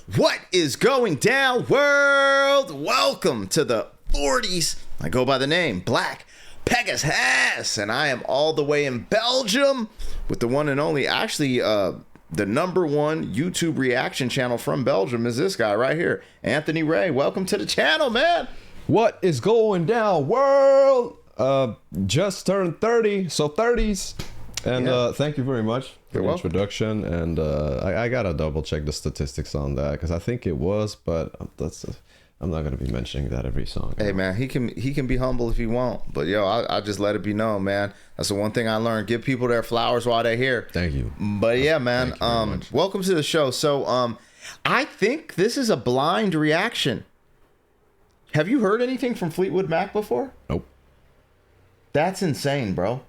What is going down, world? Welcome to the 40s. I go by the name Black Pegasus, and I am all the way in Belgium with the one and only, actually, the number one YouTube reaction channel from Belgium is this guy right here, Anthony Ray. Welcome to the channel, man. What is going down, world? Just turned 30, so 30s. And thank you very much for the introduction. And I gotta double check the statistics on that because I think it was, but I'm not gonna be mentioning that every song. Hey man, he can be humble if he won't, but yo, I just let it be known, man. That's the one thing I learned: give people their flowers while they're here. Thank you. But yeah, man, welcome to the show. So I think this is a blind reaction. Have you heard anything from Fleetwood Mac before? Nope. That's insane, bro.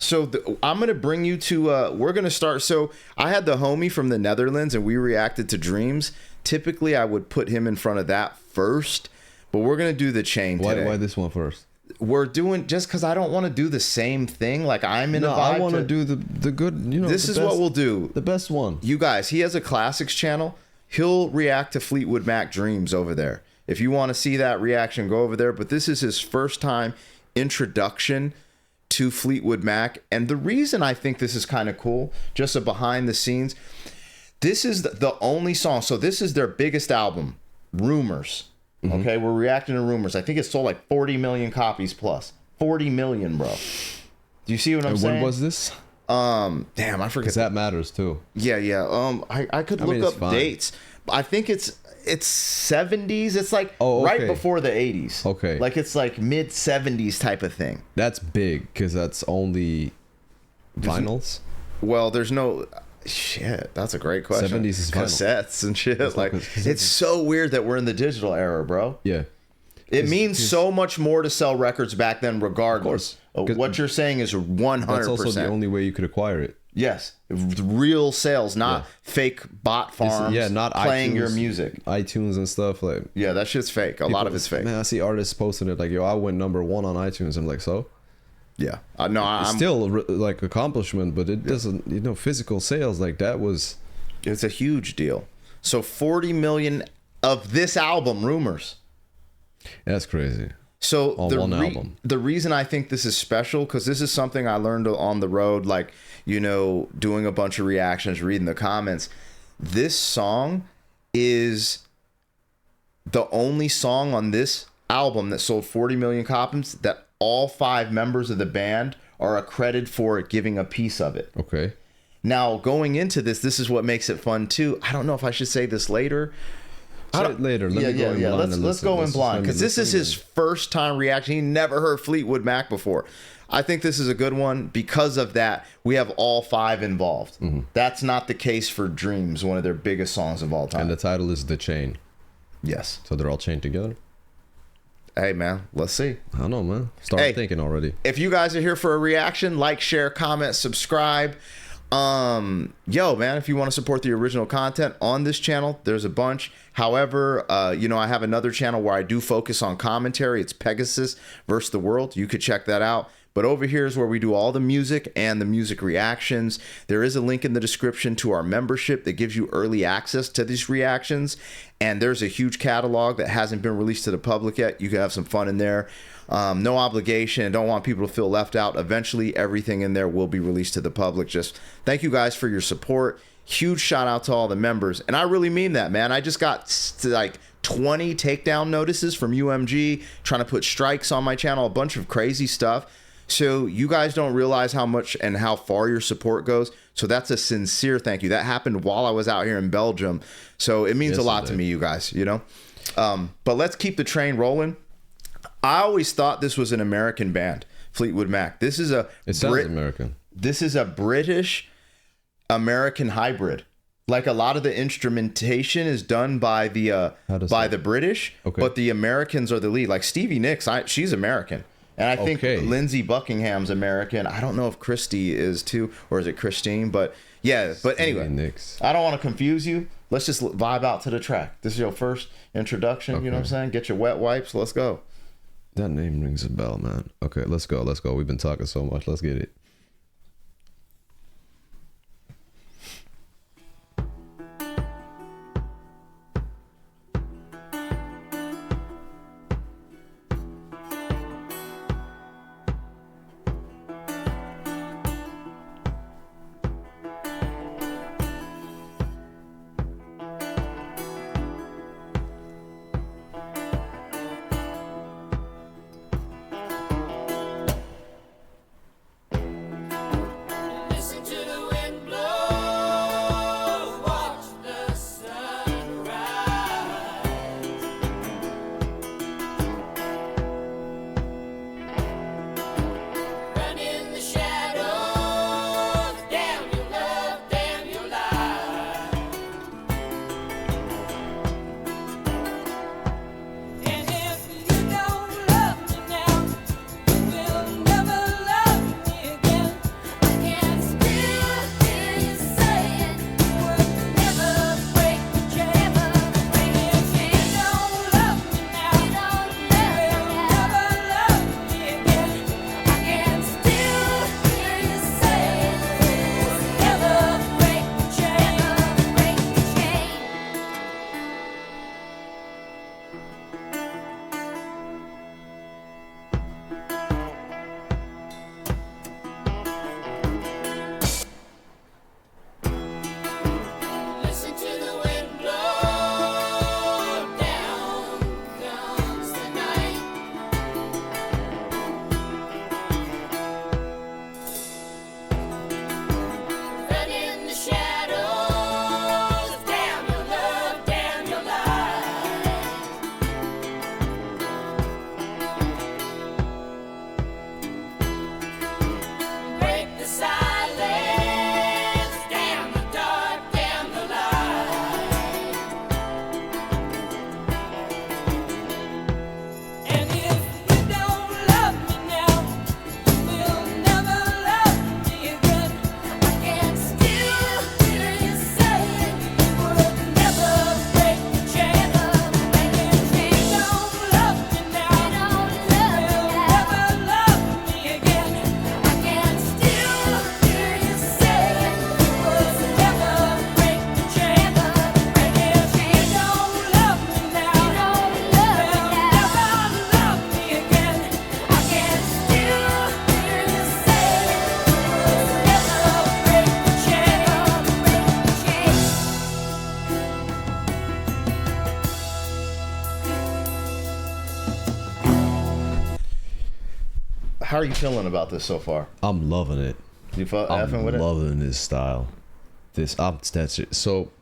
So I'm going to bring you to, we're going to start. So I had the homie from the Netherlands and we reacted to Dreams. Typically, I would put him in front of that first, but we're going to do the chain today. Why this one first? We're doing, just because I don't want to do the same thing. Like I'm in a vibe. I want to do the good, you know. This is what we'll do. The best one. You guys, he has a classics channel. He'll react to Fleetwood Mac Dreams over there. If you want to see that reaction, go over there. But this is his first time introduction to Fleetwood Mac, and the reason I think this is kind of cool, just a behind the scenes, this is the only song, so this is their biggest album, Rumors. Okay, we're reacting to Rumors. I think it sold like 40 million copies plus. 40 million, bro. Do you see what I'm saying? When was this? Damn, I forget. Because that matters too. Yeah. I could look up dates. I think it's 70s. It's like right before the 80s. Okay. Like it's like mid 70s type of thing. That's big because that's only vinyls. Well, there's no shit. That's a great question. 70s is vinyl. Cassettes and shit. Like it's so weird that we're in the digital era, bro. Yeah. It means so much more to sell records back then, regardless. Of course. What you're saying is 100%. That's also the only way you could acquire it. Yes, real sales, not fake bot farms. Not playing iTunes, your music, iTunes and stuff like. Yeah, that shit's fake. A lot of it's fake. Man, I see artists posting it like, "Yo, I went #1 on iTunes." I'm like, so. Yeah, no, it's still like accomplishment, but it doesn't. You know, physical sales like that was. It's a huge deal. So 40 million of this album, Rumors. That's crazy. So on one album. The reason I think this is special, because this is something I learned on the road, like, you know, doing a bunch of reactions, reading the comments. This song is the only song on this album that sold 40 million copies that all 5 members of the band are accredited for giving a piece of it. Okay. Now, going into this is what makes it fun too. I don't know if I should say this later. Later. Let's go in blind because this is his first time reaction. He never heard Fleetwood Mac before. I think this is a good one because of that. We have all 5 involved. That's not the case for Dreams, one of their biggest songs of all time. And the title is The Chain. Yes. So they're all chained together. Hey man, let's see. I don't know, man. Start thinking already. If you guys are here for a reaction, like, share, comment, subscribe. Yo man, if you want to support the original content on this channel, there's a bunch. However, you know, I have another channel where I do focus on commentary. It's Pegasus versus the World. You could check that out. But over here is where we do all the music and the music reactions. There is a link in the description to our membership that gives you early access to these reactions. And there's a huge catalog that hasn't been released to the public yet. You can have some fun in there. No obligation. Don't want people to feel left out. Eventually, everything in there will be released to the public. Just thank you guys for your support. Huge shout out to all the members. And I really mean that, man. I just got like 20 takedown notices from UMG trying to put strikes on my channel, a bunch of crazy stuff. So you guys don't realize how much and how far your support goes. So that's a sincere thank you. That happened while I was out here in Belgium. So it means a lot to me, you guys, you know. But let's keep the train rolling. I always thought this was an American band, Fleetwood Mac. This is American. This is a British American hybrid. Like a lot of the instrumentation is done by the British, but the Americans are the lead. Like Stevie Nicks, she's American. And I think Lindsey Buckingham's American. I don't know if Christy is too, or is it Christine? But yeah, but anyway, I don't want to confuse you. Let's just vibe out to the track. This is your first introduction. You know what I'm saying? Get your wet wipes. Let's go. That name rings a bell, man. Okay, let's go. Let's go. We've been talking so much. Let's get it. How are you feeling about this so far? I'm loving it. You effing with it? I'm loving this style. That's it. So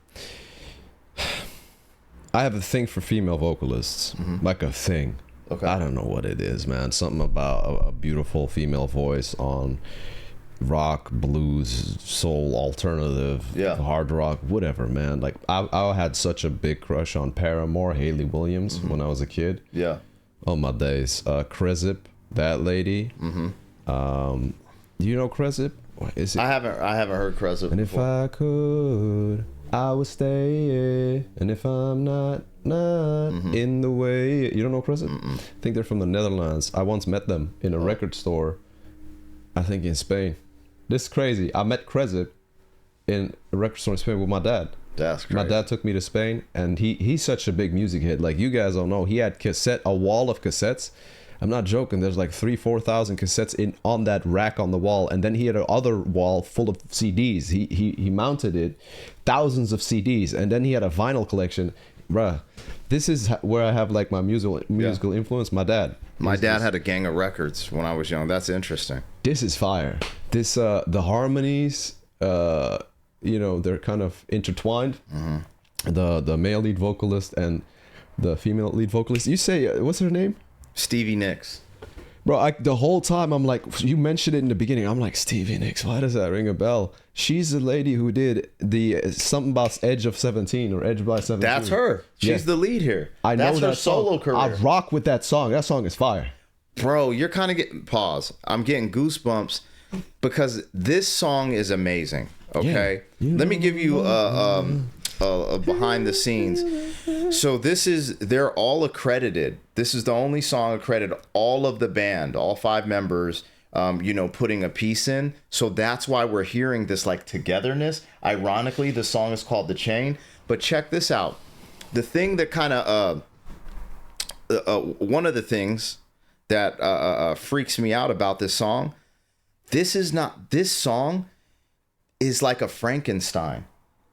I have a thing for female vocalists, like a thing. Okay. I don't know what it is, man. Something about a beautiful female voice on rock, blues, soul, alternative, hard rock, whatever, man. Like I had such a big crush on Paramore, Hayley Williams when I was a kid. Yeah. Oh my days. Krezip, that lady. Do you know Krezip? Is it? I haven't heard Krezip. And if I could, I would stay. And if I'm not in the way. You don't know Krezip? I think they're from the Netherlands. I once met them in a record store, I think in Spain. This is crazy. I met Krezip in a record store in Spain with my dad. That's crazy. My dad took me to Spain, and he's such a big music head. Like, you guys don't know. He had a wall of cassettes. I'm not joking. There's like 3,000-4,000 cassettes on that rack on the wall, and then he had another wall full of CDs. He mounted it, thousands of CDs, and then he had a vinyl collection. Bruh, this is where I have like my musical influence. My dad. My dad had a gang of records when I was young. That's interesting. This is fire. This the harmonies, they're kind of intertwined. The male lead vocalist and the female lead vocalist. You say what's her name? Stevie Nicks. Bro, the whole time I'm like, you mentioned it in the beginning. I'm like, Stevie Nicks, why does that ring a bell? She's the lady who did the something about Edge of 17 or Edge by 17. That's her. She's the lead here. I know that's her solo career. I rock with that song. That song is fire. Bro, you're kind of getting pause. I'm getting goosebumps because this song is amazing. Okay, let me give you a behind the scenes. So they're all accredited. This is the only song accredited. All of the band, all 5 members, putting a piece in. So that's why we're hearing this like togetherness. Ironically, the song is called The Chain. But check this out. The thing that kind of one of the things that freaks me out about this song. This song is like a Frankenstein.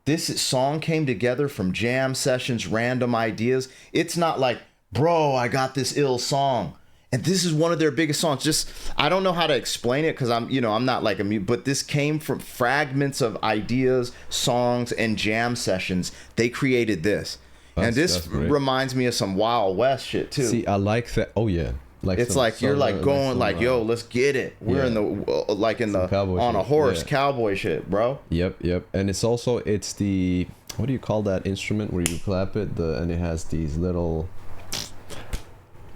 This song came together from jam sessions, random ideas. It's not like, bro, I got this ill song. And this is one of their biggest songs. Just, I don't know how to explain it because I'm not like but this came from fragments of ideas, songs, and jam sessions. They created this. And this reminds me of some Wild West shit too. See, I like that. Oh yeah. Like it's like you're like going like, yo, let's get it. We're in the on a horse, cowboy shit, bro. Yep. And it's the, what do you call that instrument where you clap it? And it has these little.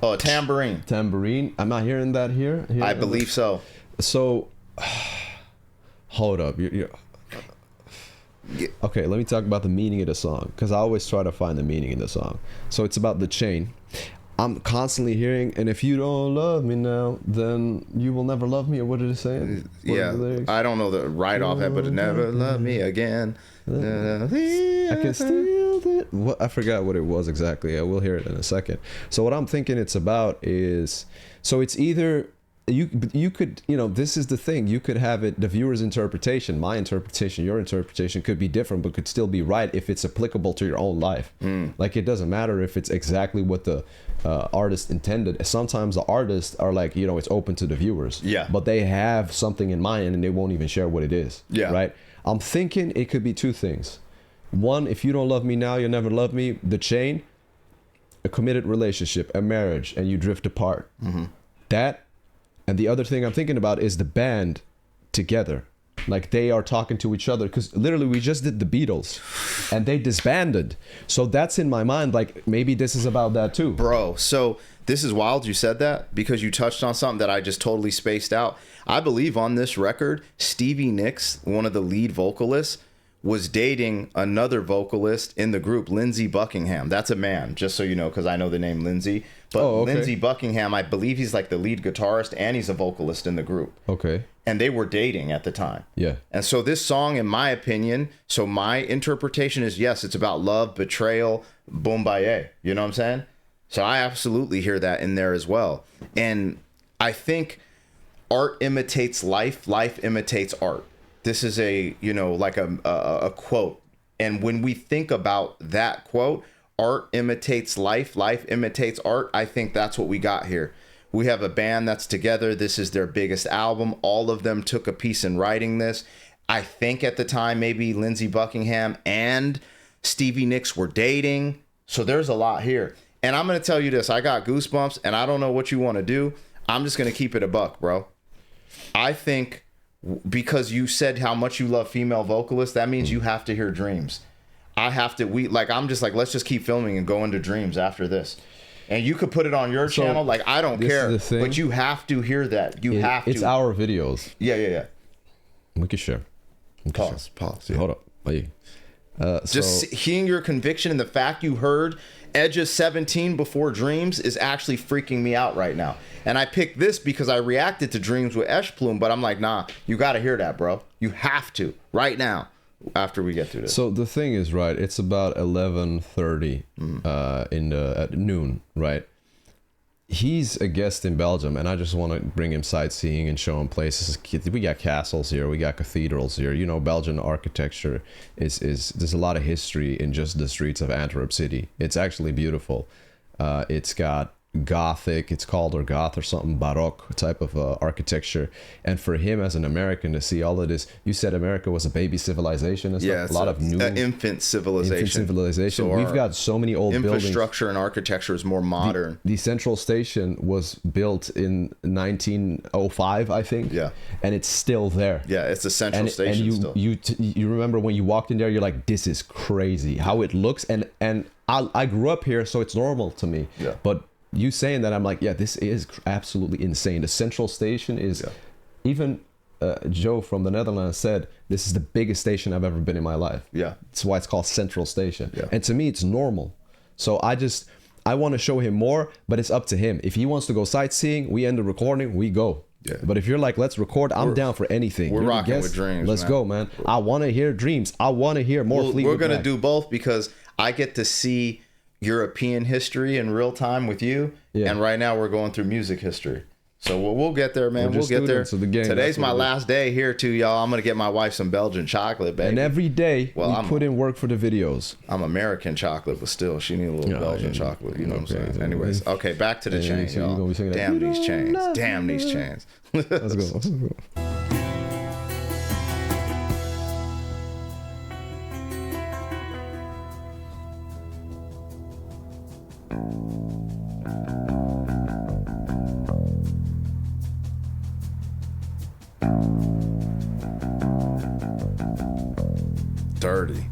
Oh, a tambourine. Tambourine. I'm not hearing that here. I believe so. So, hold up. Okay, let me talk about the meaning of the song because I always try to find the meaning in the song. So it's about the chain. I'm constantly hearing, and if you don't love me now, then you will never love me. Or what did it say? I don't know the right offhand, but never love me again. I can still. I forgot what it was exactly. I will hear it in a second. So what I'm thinking it's about is, so it's either you could, this is the thing. You could have it, the viewer's interpretation, my interpretation, your interpretation could be different, but could still be right if it's applicable to your own life. Like, it doesn't matter if it's exactly what the artist intended. Sometimes the artists are like, it's open to the viewers. Yeah. But they have something in mind and they won't even share what it is. Yeah. Right? I'm thinking it could be 2 things. One, if you don't love me now, you'll never love me. The chain, a committed relationship, a marriage, and you drift apart. That. And the other thing I'm thinking about is the band together. Like, they are talking to each other because literally we just did the Beatles and they disbanded. So that's in my mind. Like, maybe this is about that too. Bro, so this is wild you said that because you touched on something that I just totally spaced out. I believe on this record, Stevie Nicks, one of the lead vocalists, was dating another vocalist in the group, Lindsey Buckingham. That's a man, just so you know, because I know the name Lindsey. But Lindsey Buckingham, I believe he's like the lead guitarist and he's a vocalist in the group. Okay. And they were dating at the time. Yeah. And so this song, in my opinion, so my interpretation is, yes, it's about love, betrayal, boom, baye. You know what I'm saying? So I absolutely hear that in there as well. And I think art imitates life, life imitates art. This is like a quote. And when we think about that quote, art imitates life, life imitates art, I think that's what we got here. We have a band that's together. This is their biggest album. All of them took a piece in writing this. I think at the time, maybe Lindsey Buckingham and Stevie Nicks were dating. So there's a lot here. And I'm going to tell you this. I got goosebumps, and I don't know what you want to do. I'm just going to keep it a buck, bro. I think because you said how much you love female vocalists, that means you have to hear Dreams. I'm just like, let's just keep filming and go into Dreams after this. And you could put it on your channel. Like, I don't care. But you have to hear that. Have to. It's our videos. Yeah. We can share. Pause. Yeah. Hold up. Just hearing your conviction and the fact you heard Edge of 17 before Dreams is actually freaking me out right now. And I picked this because I reacted to Dreams with Esh Plume, but I'm like, nah, you got to hear that, bro. You have to right now after we get through this. So the thing is, right, it's about 11:30 at noon, right? He's a guest in Belgium, and I just want to bring him sightseeing and show him places. We got castles here, we got cathedrals here. You know, Belgian architecture is there's a lot of history in just the streets of Antwerp city. It's actually beautiful. It's got Gothic, it's called, or Goth or something, Baroque type of architecture. And for him as an American to see all of this, you said America was a baby civilization and stuff. Yeah, a lot of new infant civilization. So we've got so many old infrastructure buildings. And architecture is more modern. The Central Station was built in 1905, I think. Yeah, and it's still there. Yeah, it's the Central Station. And you remember when you walked in there, you're like, this is crazy how it looks. And I grew up here, so it's normal to me. Yeah, but you saying that, I'm like, yeah, this is absolutely insane. The Central Station is, even Joe from the Netherlands said, this is the biggest station I've ever been in my life. Yeah. That's why it's called Central Station. Yeah. And to me, it's normal. So I want to show him more, but it's up to him. If he wants to go sightseeing, we end the recording, we go. Yeah. But if you're like, let's record, I'm down for anything. We're rocking with Dreams. Let's go, man. I want to hear Dreams. I want to hear more Fleetwood We're going to Mac. do both because I get to see European history in real time with you, and right now we're going through music history. So we'll get there, man. We'll get there. Today's my last day here too, y'all. I'm gonna get my wife some Belgian chocolate, baby. And every day we put in work for the videos. I'm American chocolate, but still, she need a little Belgian chocolate. You know what I'm saying? Anyways, okay, back to the chains, y'all. Damn these chains. Damn these chains. Let's go. Dirty.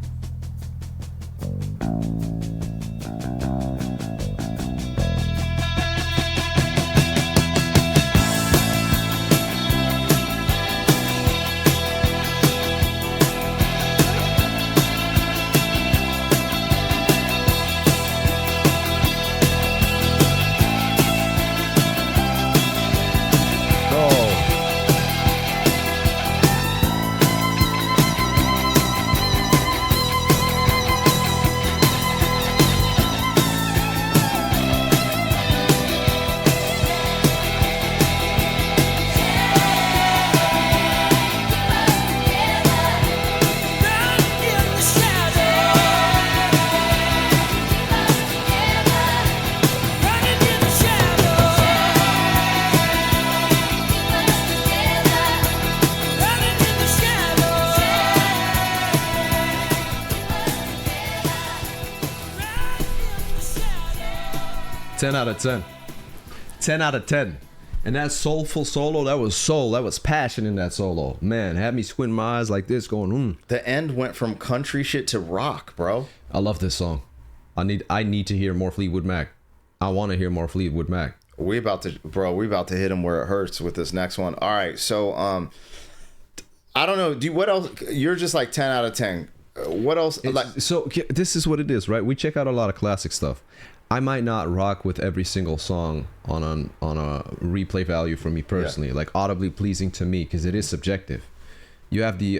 Ten out of 10. 10 out of 10. And that soulful solo, that was soul. That was passion in that solo. Man, had me squinting my eyes like this going, The end went from country shit to rock, bro. I love this song. I need to hear more Fleetwood Mac. I want to hear more Fleetwood Mac. We about to hit him where it hurts with this next one. All right, so I don't know. What else? You're just like 10 out of 10. What else? So this is what it is, right? We check out a lot of classic stuff. I might not rock with every single song on a replay value for me personally, like audibly pleasing to me, because it is subjective. You have the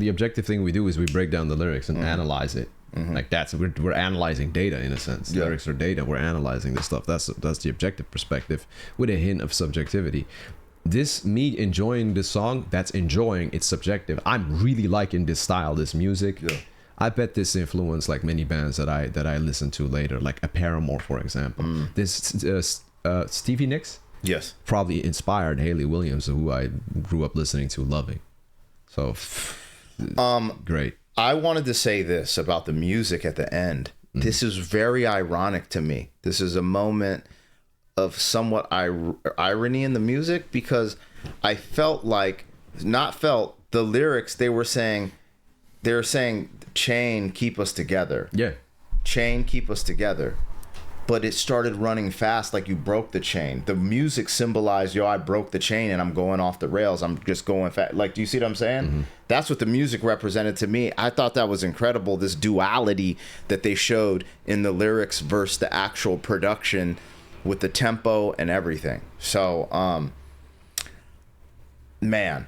objective thing we do is we break down the lyrics and analyze it. Like we're analyzing data in a sense. Lyrics are data. We're analyzing this stuff. That's the objective perspective with a hint of subjectivity. Me enjoying this song, that's enjoying. It's subjective. I'm really liking this style, this music. Yeah. I bet this influenced like many bands that I listen to later, like a Paramore, for example. This Stevie Nicks. Yes. Probably inspired Haley Williams, who I grew up listening to, loving. So, great. I wanted to say this about the music at the end. This is very ironic to me. This is a moment of somewhat irony in the music, because I felt like, the lyrics, they were saying, chain, keep us together. Yeah. Chain, keep us together. But it started running fast, like you broke the chain. The music symbolized, yo, I broke the chain and I'm going off the rails. I'm just going fast. Like, do you see what I'm saying? Mm-hmm. That's what the music represented to me. I thought that was incredible, this duality that they showed in the lyrics versus the actual production with the tempo and everything. So, man,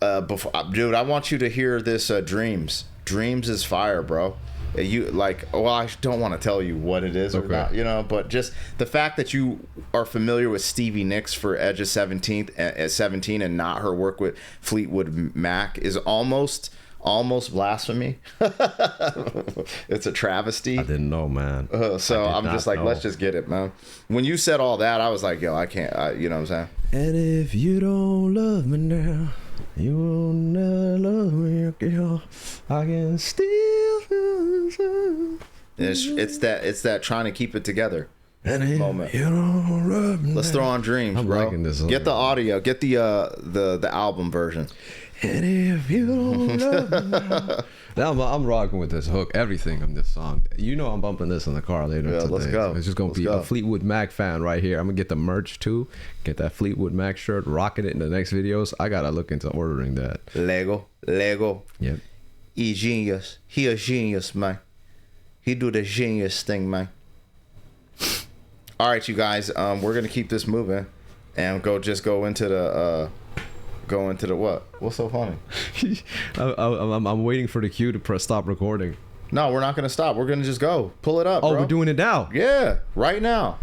dude, I want you to hear this Dreams. Dreams is fire, bro. You like, well, I don't want to tell you what it is or not, you know, but just the fact that you are familiar with Stevie Nicks for Edge of 17 and not her work with Fleetwood Mac is almost blasphemy. It's a travesty. I didn't know, man. So I'm just like, let's just get it, man. When you said all that, I was like, yo, I can't, you know what I'm saying? And if you don't love me now, you will never love me, girl. I can still feel it's that trying to keep it together moment. You don't love me. Let's throw on Dreams, I'm bro. liking this. Get the audio. Get the album version. And if you don't love me now, I'm rocking with this hook, everything on this song. You know I'm bumping this in the car later today. Let's go. It's just going to be a Fleetwood Mac fan right here. I'm going to get the merch too. Get that Fleetwood Mac shirt, rocking it in the next videos. I got to look into ordering that. Lego. Yep. He genius. He a genius, man. He do the genius thing, man. All right, you guys. We're going to keep this moving and go into the... Go into the what? What's so funny? I'm waiting for the cue to press stop recording. No, we're not going to stop. We're going to just go. Pull it up, Oh, bro. we're doing it now? Yeah, right now.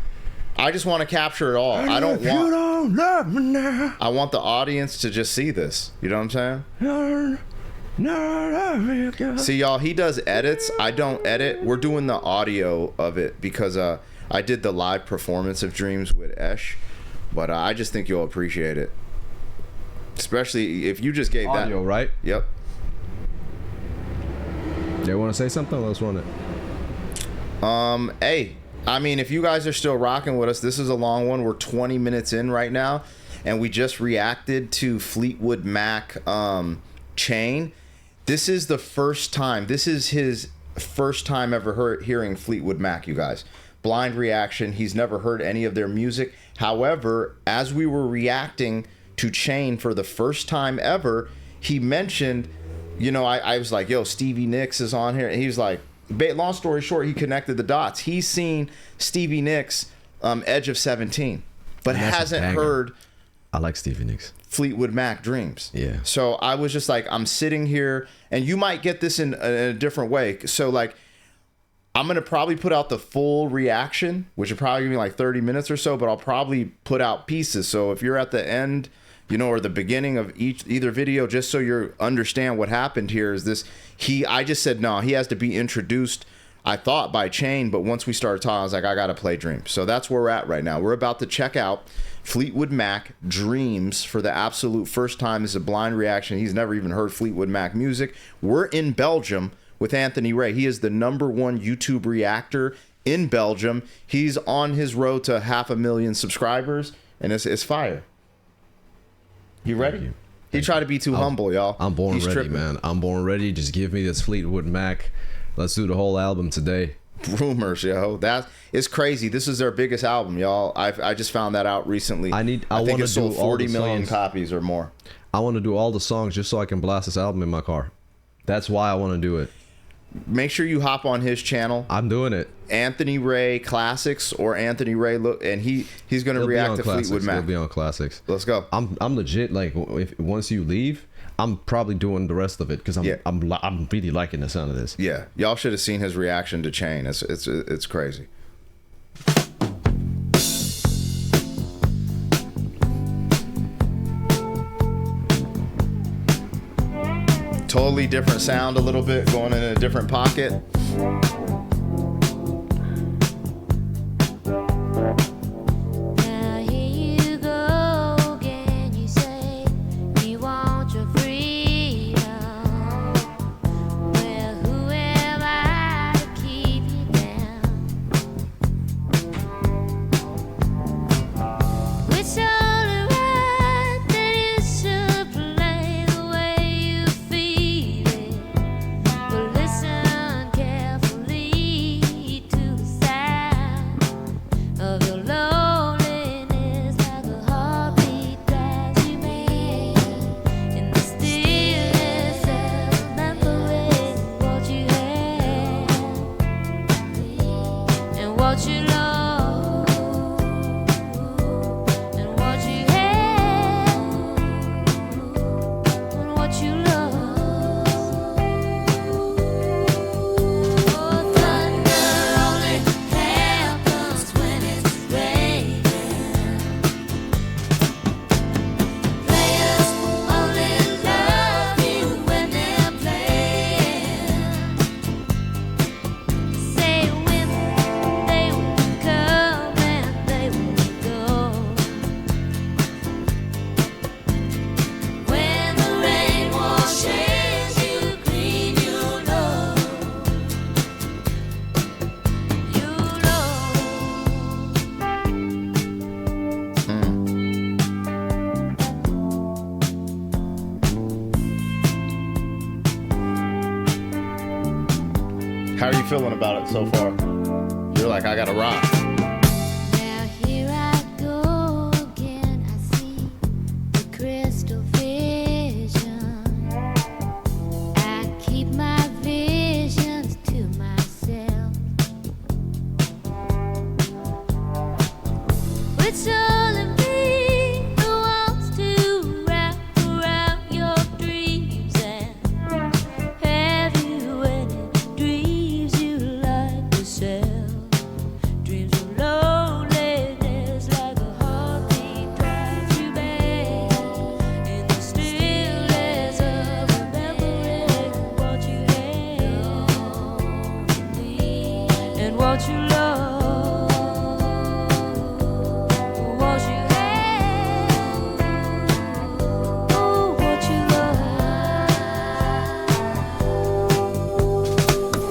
I just want to capture it all. I don't want... You don't love me now. I want the audience to just see this. You know what I'm saying? See, y'all, he does edits. I don't edit. We're doing the audio of it because I did the live performance of Dreams with Esh. But I just think you'll appreciate it. Especially if you just gave audio, that. Right? Yep. They want to say something? Let's run it. Hey, I mean, if you guys are still rocking with us, this is a long one. We're 20 minutes in right now, and we just reacted to Fleetwood Mac Chain. This is the first time. This is his first time ever hearing Fleetwood Mac, you guys. Blind reaction. He's never heard any of their music. However, as we were reacting to Chain for the first time ever, he mentioned, you know, I was like, yo, Stevie Nicks is on here. And he was like, long story short, he connected the dots. He's seen Stevie Nicks Edge of 17, but hasn't heard... I like Stevie Nicks. Fleetwood Mac Dreams. Yeah. So I was just like, I'm sitting here, and you might get this in a different way. So like, I'm going to probably put out the full reaction, which will probably be like 30 minutes or so, but I'll probably put out pieces. So if you're at the end, you know, or the beginning of either video, just so you understand what happened here is this, I just said, no, he has to be introduced, I thought by Chain, but once we started talking, I was like, I got to play Dreams. So that's where we're at right now. We're about to check out Fleetwood Mac Dreams for the absolute first time. This is a blind reaction. He's never even heard Fleetwood Mac music. We're in Belgium with Anthony Ray. He is the #1 YouTube reactor in Belgium. He's on his road to 500,000 subscribers, and it's fire. You ready? He tried to be too humble, y'all. I'm born He's ready, tripping. man. I'm born ready. Just give me this Fleetwood Mac. Let's do the whole album today. Rumors, yo. That is crazy. This is their biggest album, y'all. I just found that out recently. I think it sold 40 million copies or more. I want to do all the songs just so I can blast this album in my car. That's why I want to do it. Make sure you hop on his channel. I'm doing it. Anthony Ray Classics or Anthony Ray Look, and he's going to react to Fleetwood Mac. He'll be on Classics. Let's go. I'm legit. Like, once you leave, I'm probably doing the rest of it because I'm really liking the sound of this. Yeah, y'all should have seen his reaction to Chain. It's crazy. Totally different sound, a little bit going in a different pocket. one about it so far? You're like, I gotta rock. Now here I go again. I see the crystal vision. I keep my visions to myself. It's only me who wants to wrap around your dreams. And have you any dreams you like to sell? Dreams of loneliness, like a heartbeat drives you back in the stillness of remembering what you had and what you love. What you had, oh, what you love.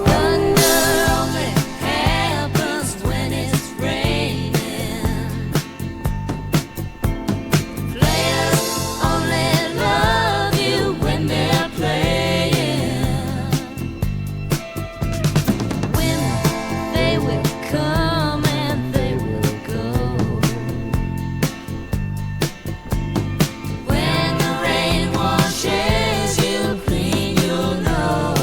Thunder only happens when it's raining. Players only love you when they're playing. Women, they will come and they will go. When the rain washes you clean, you'll know.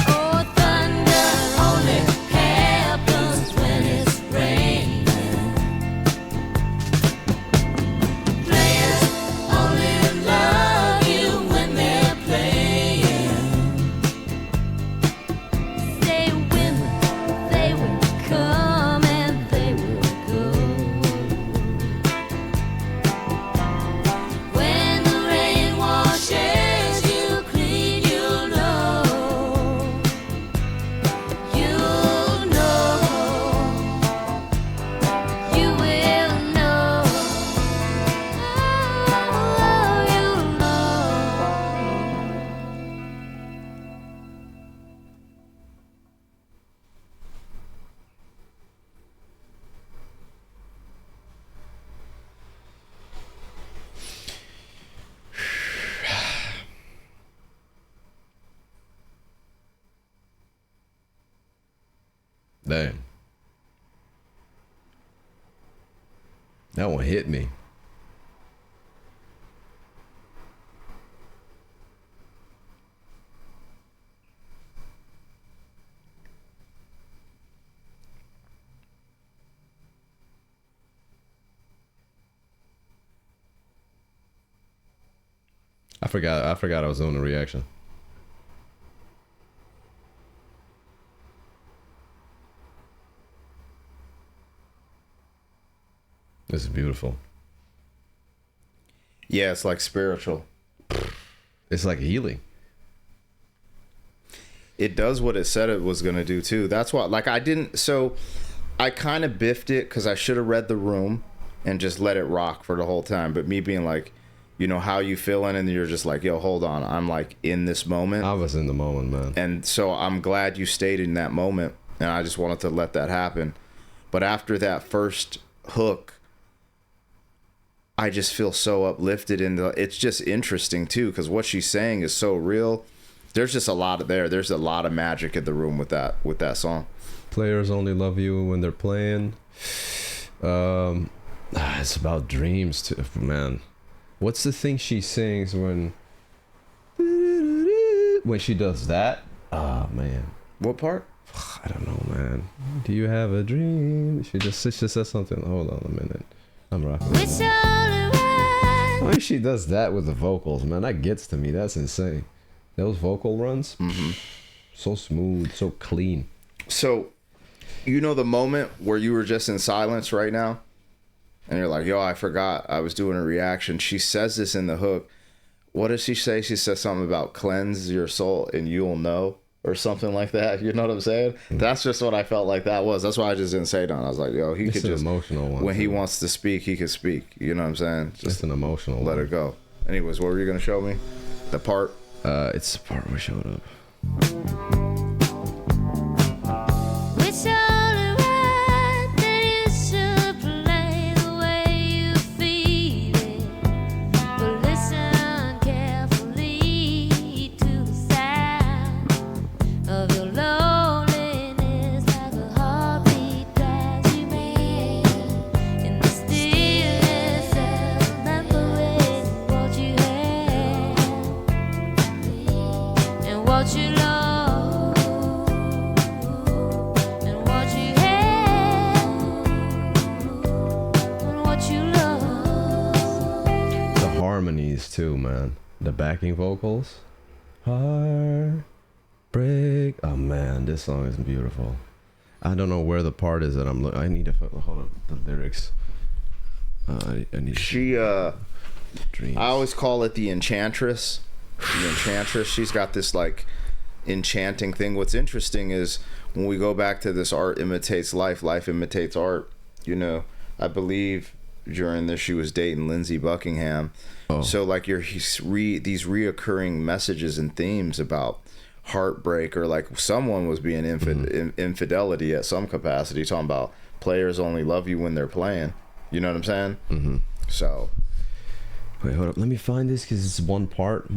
Oh, thunder only happens when it's raining. Players only love you when they're playing. Say women, they will come and they will go. When the rain washes you clean, you'll know. You'll know. You will know. Oh, you'll know. Damn. That one hit me. I forgot I was doing a reaction. This is beautiful. Yeah, it's like spiritual. It's like healing. It does what it said it was gonna do too. That's why, like, I kind of biffed it because I should have read the room and just let it rock for the whole time. But me being like, you know, how you feeling, and you're just like, yo, hold on, I'm like in this moment. I was in the moment, man. And so I'm glad you stayed in that moment, and I just wanted to let that happen. But after that first hook, I just feel so uplifted, and it's just interesting too, because what she's saying is so real. There's just a lot of there's a lot of magic in the room with that song. Players only love you when they're playing. It's about dreams too, man. What's the thing she sings when she does that? Oh man, What part? I don't know, man. Do you have a dream? She just says something. Hold on a minute. I'm rocking. It's only right. Why she does that with the vocals, man? That gets to me. That's insane. Those vocal runs, so smooth, so clean. So, you know the moment where you were just in silence right now, and you're like, yo, I forgot I was doing a reaction. She says this in the hook. What does she say? She says something about cleanse your soul and you'll know, or something like that. You know what I'm saying? That's just what I felt like that was. That's why I just didn't say it on. I was like, yo, he It's could an just, emotional one. when he wants to speak, he can speak. You know what I'm saying? It's Just an emotional let one. it go. Anyways, what were you going to show me? The part? It's the part where showed up. It's only right that you should play the way you feel it. But listen carefully to the sound too, man. The backing vocals. Heartbreak. Oh man, this song is beautiful. I don't know where the part is that I'm looking. I need to hold up the lyrics. I need. Dreams. I always call it the Enchantress. The Enchantress. She's got this like enchanting thing. What's interesting is when we go back to this art imitates life, life imitates art. You know, I believe during this she was dating Lindsey Buckingham. Oh. So like these reoccurring messages and themes about heartbreak, or like someone was being infidelity at some capacity, talking about players only love you when they're playing. You know what I'm saying? Mm-hmm. So wait, hold up, let me find this because it's one part.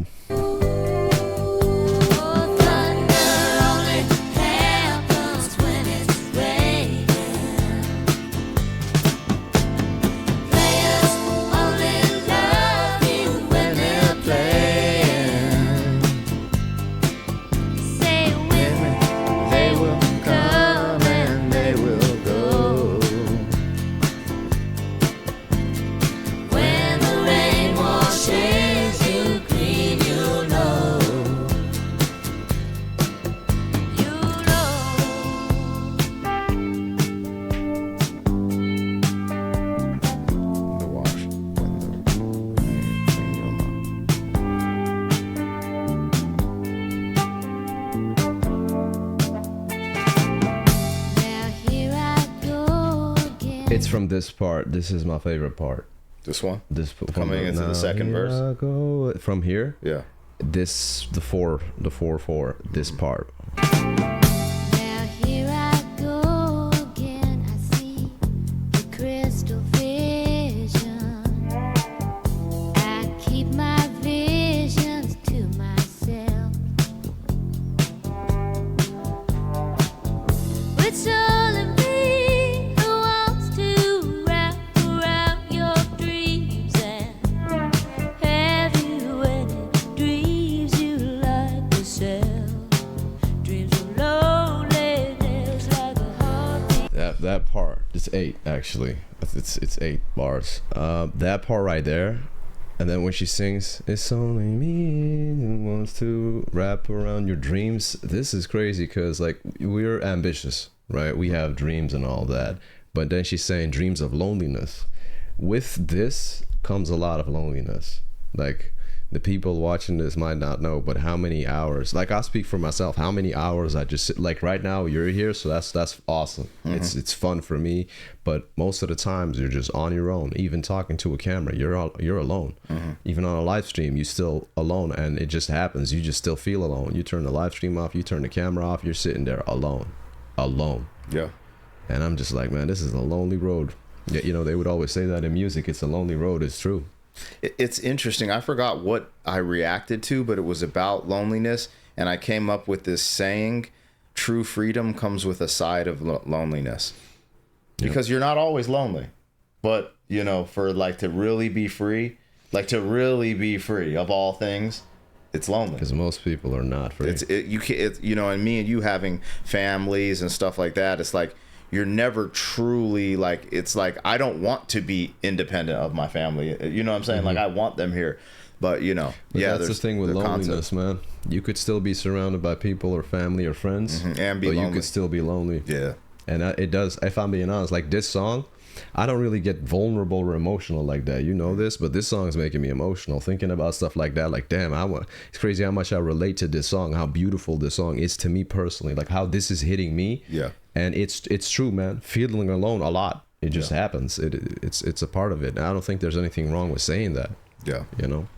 It's from this part. This is my favorite part. This one? This coming into the second verse. From here? Yeah. This the 4/4. This part. Now here I go again. I see the crystal vision. I keep my visions to myself. It's all in me who wants to wrap around your dreams and have you any dreams you like yourself. Dreams of loneliness like a heartbeat. That part. It's 8 actually. It's 8 bars. That part right there. And then when she sings, it's only me who wants to wrap around your dreams. This is crazy because like we're ambitious, right? We have dreams and all that. But then she's saying dreams of loneliness. With this comes a lot of loneliness. Like the people watching this might not know, but how many hours, like I'll speak for myself, how many hours I just sit, like right now you're here, so that's awesome. Mm-hmm. It's fun for me, but most of the times you're just on your own. Even talking to a camera, you're alone. Mm-hmm. Even on a live stream, you're still alone, and it just happens. You just still feel alone. You turn the live stream off, you turn the camera off, you're sitting there alone. Yeah. And I'm just like, man, this is a lonely road. Yeah, you know, they would always say that in music, it's a lonely road. It's true. It's interesting. I forgot what I reacted to, but it was about loneliness. And I came up with this saying, true freedom comes with a side of loneliness. Because you're not always lonely. But, you know, for like to really be free of all things, it's lonely. Because most people are not free. You know, and me and you having families and stuff like that, it's like, you're never truly like, it's like, I don't want to be independent of my family. You know what I'm saying? Mm-hmm. Like I want them here, but you know, but that's the thing with loneliness, man. You could still be surrounded by people or family or friends, mm-hmm. and but you could still be lonely. Yeah. And it does, if I'm being honest, like this song, I don't really get vulnerable or emotional like that. You know this, but this song is making me emotional. Thinking about stuff like that, like damn, it's crazy how much I relate to this song, how beautiful this song is to me personally, like how this is hitting me. Yeah. And it's true, man. Feeling alone a lot. It just happens. It's a part of it. And I don't think there's anything wrong with saying that. Yeah. You know.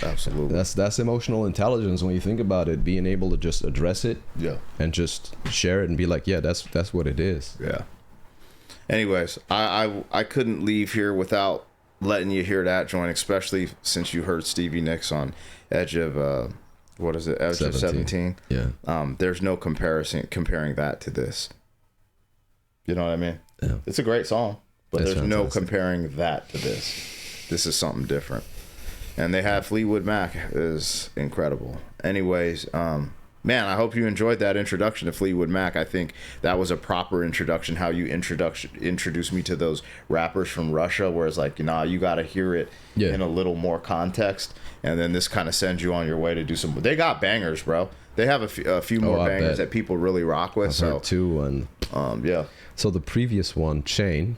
Absolutely. That's emotional intelligence when you think about it. Being able to just address it. Yeah. And just share it and be like, yeah, that's what it is. Yeah. Anyways, I couldn't leave here without letting you hear that joint, especially since you heard Stevie Nicks on Edge of what is it? Edge of 17. Yeah. There's no comparing that to this. You know what I mean? Yeah. It's a great song, but there's fantastic. no comparing that to this. This is something different. And they have Fleetwood Mac is incredible. Anyways, man, I hope you enjoyed that introduction to Fleetwood Mac. I think that was a proper introduction, how you introduced me to those rappers from Russia, where it's like, you got to hear it in a little more context. And then this kind of sends you on your way to do some. They got bangers, bro. They have a few more bangers that people really rock with. I've heard too, and yeah. So the previous one, Chain,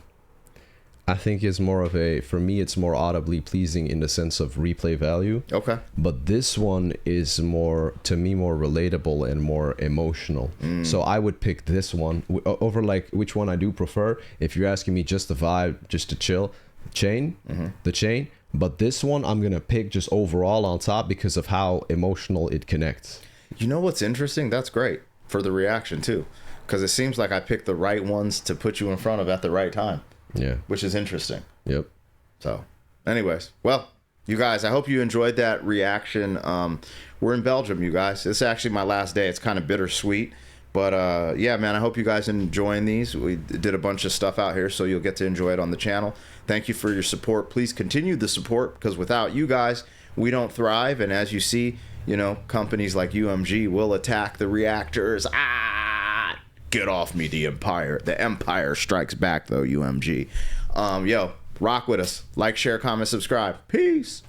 I think is more of for me, it's more audibly pleasing in the sense of replay value. Okay. But this one is more, to me, more relatable and more emotional. So I would pick this one over like which one I do prefer. If you're asking me just the vibe, just to chill, Chain, the Chain. But this one I'm going to pick just overall on top because of how emotional it connects. You know what's interesting? That's great for the reaction too. Because it seems like I picked the right ones to put you in front of at the right time. Yeah. Which is interesting. Yep. So, anyways, well, you guys, I hope you enjoyed that reaction. We're in Belgium, you guys. This is actually my last day. It's kind of bittersweet. But, yeah, man, I hope you guys are enjoying these. We did a bunch of stuff out here, so you'll get to enjoy it on the channel. Thank you for your support. Please continue the support, because without you guys, we don't thrive. And as you see, companies like UMG will attack the reactors. Get off me, the Empire. The Empire strikes back, though, UMG. Yo, rock with us. Like, share, comment, subscribe. Peace.